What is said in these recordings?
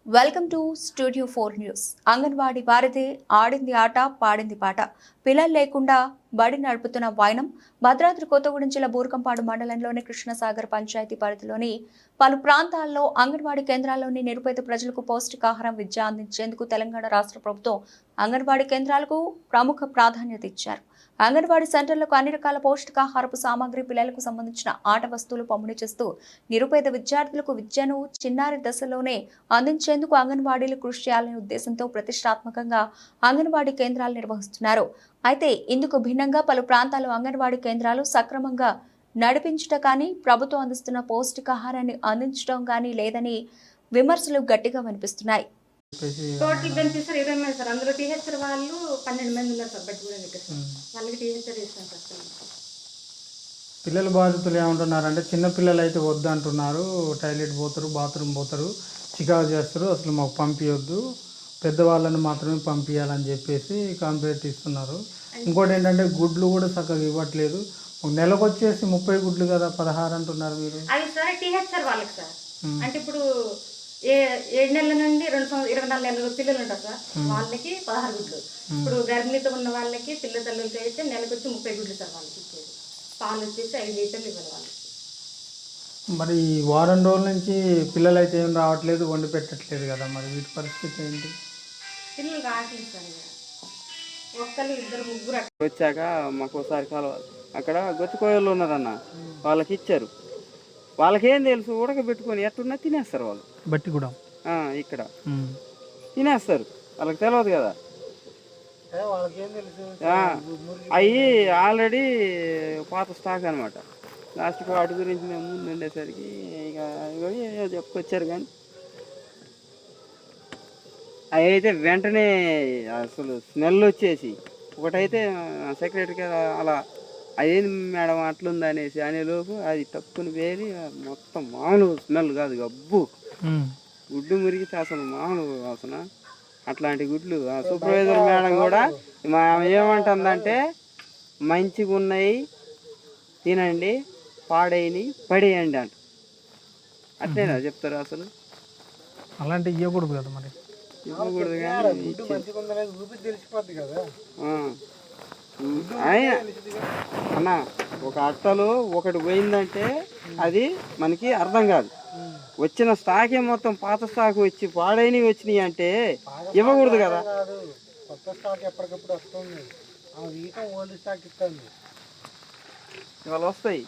Welcome to studio 4 news. Anganwadi వారిదే ఆడింది ఆట పాడింది పాట. పిల్లలు లేకుండా బడి నడుపుతున్న వైనం భద్రాద్రి కొత్తగూడెం జిల్లా బూర్కంపాడు మండలంలోని కృష్ణసాగర్ పంచాయతీ పరిధిలోని పలు ప్రాంతాల్లో అంగన్వాడీ కేంద్రాల్లోని నిరుపేద ప్రజలకు పౌష్టికాహారం విద్య అందించేందుకు తెలంగాణ రాష్ట్ర ప్రభుత్వం అంగన్వాడీ కేంద్రాలకు ప్రముఖ ప్రాధాన్యత ఇచ్చారు. అంగన్వాడీ సెంటర్లకు అన్ని రకాల పౌష్టికాహారపు సామాగ్రి, పిల్లలకు సంబంధించిన ఆట వస్తువులు పంపిణీ చేస్తూ నిరుపేద విద్యార్థులకు విద్యను చిన్నారి దశలోనే అందించేందుకు అంగన్వాడీలు కృషి చేయాలనే ఉద్దేశంతో ప్రతిష్టాత్మకంగా అంగన్వాడీ కేంద్రాలు నిర్వహిస్తున్నారు. అయితే ఇందుకు భిన్నంగా పలు ప్రాంతాల్లో అంగన్వాడీ కేంద్రాలు సక్రమంగా నడిపించడం కానీ, ప్రభుత్వం అందిస్తున్న పౌష్టికాహారాన్ని అందించడం కానీ లేదని విమర్శలు గట్టిగా వినిపిస్తున్నాయి. టోటల్ బెనిఫిట్స్ 20 మంది సార్. అందులో టీహెచ్ఆర్ వాళ్ళు 12 మంది ఉన్నారు సార్. బట్టి కూడా వాళ్ళకి టీహెచ్ఆర్ ఇస్తాం సార్. పిల్లల బాధితులు ఏమంటున్నారంటే చిన్న పిల్లలు అయితే వద్దు అంటున్నారు, టాయిలెట్ పోతారు, బాత్రూమ్ పోతారు, చికాకు చేస్తారు, అసలు మాకు పంపించొద్దు, పెద్దవాళ్ళని మాత్రమే పంపించాలని చెప్పేసి కంప్లైంట్ ఇస్తున్నారు. ఇంకోటి ఏంటంటే గుడ్లు కూడా చక్కగా ఇవ్వట్లేదు. నెలకు వచ్చేసి 30 గుడ్లు కదా, 16 అంటున్నారు మీరు. అది సార్ టీహెచ్ఆర్ వాళ్ళకి సార్. అంటే ఇప్పుడు 7 నెలల నుండి 24 నెలల పిల్లలు ఉంటారు సార్, వాళ్ళకి 16 గుడ్లు. ఇప్పుడు గర్భిణీతో ఉన్న వాళ్ళకి పిల్ల తల్లులకి అయితే నెలకు వచ్చి 30 గుడ్లు సార్ వాళ్ళకి ఇచ్చేది. పాలు వచ్చేసి 5 లీటర్లు ఇవ్వాలి వాళ్ళకి. మరి వారం రోజుల నుంచి పిల్లలు అయితే ఏం రావట్లేదు, వండి పెట్టట్లేదు కదా, మరి వీటి పరిస్థితి ఏంటి? పిల్లలు రావట్లేదు సార్. ఒక్కరు ఇద్దరు ముగ్గురు వచ్చాక మాకు ఒకసారి కలవాలి, అక్కడ గొత్తికోయలు ఉన్నారన్న, వాళ్ళకి ఇచ్చారు. వాళ్ళకేం తెలుసు, ఉడకబెట్టుకొని ఎట్టున్నా తినేస్తారు వాళ్ళు. బట్టి కూడా ఇక్కడ తినేస్తారు, వాళ్ళకి తెలియదు కదా. అవి ఆల్రెడీ పాత స్టాక్ అనమాట. లాస్ట్కి వాటి గురించి మేము ముందు ఉండేసరికి ఇక చెప్పుకొచ్చారు. కానీ అవి అయితే వెంటనే అసలు స్మెల్ వచ్చేసి, ఒకటైతే సెక్రటరీకి అలా అదేంది మేడం అట్లుంది అనేసి అనేలోపు అది తప్పుని వేలి మొత్తం మామూలు స్మెల్ కాదు, గబ్బు గుడ్డు మురిగితే అసలు మామూలు వాసన. అట్లాంటి గుడ్లు ఆ సూపర్వైజర్ మేడం కూడా ఏమంటుందంటే, మంచిగా ఉన్నాయి తినండి, పాడైని పడేయండి అంట. అట్లేనా చెప్తారు? అసలు అలాంటివి ఇవ్వకూడదు కదా, మరి ఇవ్వకూడదు. కానీ అన్న, ఒక అట్టలో ఒకటి పోయిందంటే అది మనకి అర్థం కాదు. వచ్చిన స్టాకే మొత్తం పాత స్టాక్ వచ్చి పాడైనవి వచ్చినాయి అంటే ఇవ్వకూడదు కదా. కొత్త స్టాక్ ఎప్పటికప్పుడు వస్తుంది, ఓల్డ్ స్టాక్ ఇస్తుంది. ఇవాళ వస్తాయి,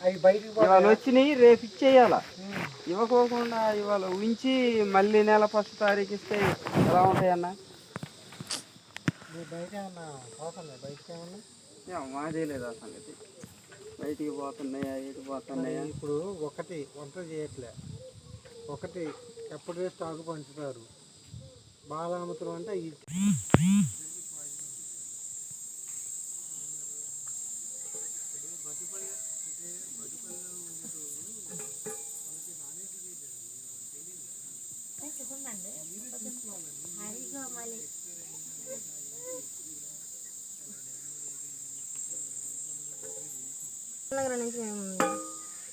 ఇవాళ వచ్చినాయి రేపు ఇచ్చేయాల. ఇవ్వకోకుండా ఇవాళ ఉంచి మళ్ళీ నెల 1వ తారీఖు ఇస్తే ఎలా ఉంటాయన్న? మాదే లేదు ఆ సంగతి. బయటికి పోతున్నాయా, ఎటు పోతున్నాయా? ఇప్పుడు ఒకటి వంట చేయట్లే, ఒకటి ఎప్పటికే స్టాక్ పంచుతారు. బాలామతులు అంటే నగరం నుంచి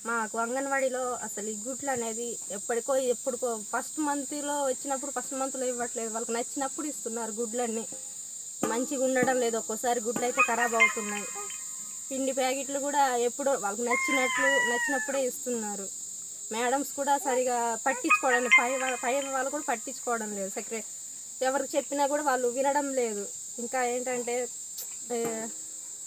మాకు అంగన్వాడీలో అసలు ఈ గుడ్లు అనేది ఎప్పుడుకో ఫస్ట్ మంత్లో వచ్చినప్పుడు ఫస్ట్ మంత్లో ఇవ్వట్లేదు. వాళ్ళకి నచ్చినప్పుడు ఇస్తున్నారు గుడ్లన్నీ. మంచిగా ఉండడం లేదు, ఒక్కోసారి గుడ్లు అయితే ఖరాబ్ అవుతున్నాయి. పిండి ప్యాకెట్లు కూడా ఎప్పుడో వాళ్ళకి నచ్చినప్పుడే ఇస్తున్నారు. మేడమ్స్ కూడా సరిగా పట్టించుకోవడం, పై వాళ్ళు కూడా పట్టించుకోవడం లేదు. ఎవరికి చెప్పినా కూడా వాళ్ళు వినడం లేదు. ఇంకా ఏంటంటే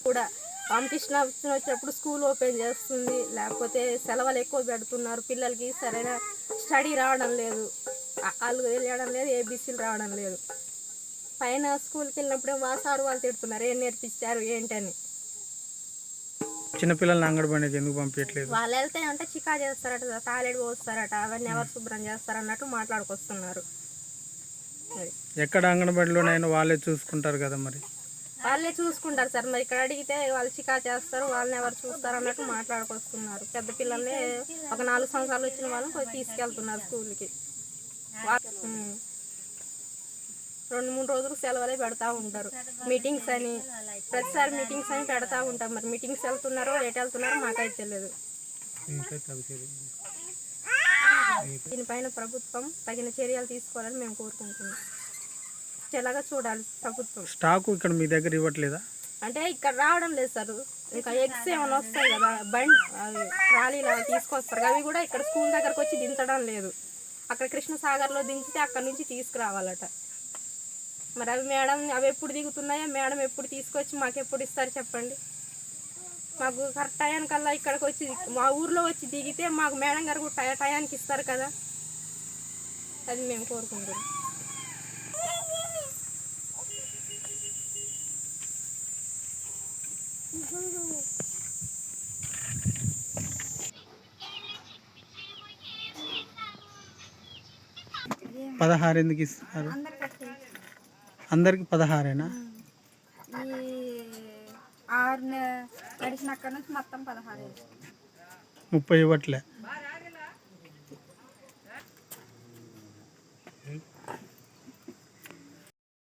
కూడా కాంపిటీషన్ వచ్చినప్పుడు స్కూల్ ఓపెన్ చేస్తుంది, లేకపోతే సెలవులు ఎక్కువ పెడుతున్నారు. పిల్లలకి సరైన స్టడీ రావడం లేదు, వాళ్ళు వెళ్ళడం లేదు, ఏబీసీలు రావడం లేదు. పైన స్కూల్కి వెళ్ళినప్పుడే మా సారు వాళ్ళు తిడుతున్నారు, ఏం నేర్పించారు ఏంటని. చిన్నపిల్లల్ని అంగన్వాడీకి ఎందుకు పంపించట్లేదు? వాళ్ళు వెళ్తే అంటే చికా చేస్తారట, టాయిలెట్ పోస్తారట, అవన్నీ ఎవరు శుభ్రం చేస్తారన్నట్టు మాట్లాడుకొస్తున్నారు. ఎక్కడ అంగన్వాడీలోనైనా వాళ్ళే చూసుకుంటారు కదా, మరి వాళ్ళే చూసుకుంటారు సార్. మరి ఇక్కడ అడిగితే వాళ్ళు చికా చేస్తారు, వాళ్ళని ఎవరు చూస్తారు అన్నట్టు మాట్లాడుకొస్తున్నారు. పెద్ద పిల్లల్ని ఒక 4 సంవత్సరాలు వచ్చిన వాళ్ళని తీసుకెళ్తున్నారు స్కూల్కి. 2-3 రోజులు సెలవులే పెడతా ఉంటారు. మీటింగ్స్ అని ప్రతిసారి మీటింగ్స్ అని పెడతా ఉంటాం. మరి మీటింగ్స్ వెళ్తున్నారో ఎటు వెళ్తున్నారో మాకైతే తెలియదు. దీనిపైన ప్రభుత్వం తగిన చర్యలు తీసుకోవాలని మేము కోరుకుంటున్నాం. ఎలాగా చూడాలి ప్రభుత్వం. స్టాకు ఇక్కడ మీ దగ్గర ఇవ్వట్లేదా? అంటే ఇక్కడ రావడం లేదు సార్. ఇంకా ఎగ్స్ ఏమైనా వస్తాయి కదా, బండి అవి ట్రాలీలో తీసుకొస్తారు కదా, అవి కూడా ఇక్కడ స్కూల్ దగ్గరకు వచ్చి దించడం లేదు. అక్కడ కృష్ణసాగర్లో దించితే అక్కడ నుంచి తీసుకురావాలట. మరి అవి మేడం అవి ఎప్పుడు దిగుతున్నాయో, మేడం ఎప్పుడు తీసుకొచ్చి మాకు ఎప్పుడు ఇస్తారు చెప్పండి. మాకు కరెక్ట్ టయానికల్లా ఇక్కడికి వచ్చి మా ఊర్లో వచ్చి దిగితే మాకు మేడం గారు కూడా టయానికి ఇస్తారు కదా, అది మేము కోరుకుంటున్నాం. 16 ఎందుకు ఇస్తున్నారు? అందరికి 16ఏనా? ఈ 6 గడిచినాక నుంచి మొత్తం 16. 30 ఇవ్వట్లే.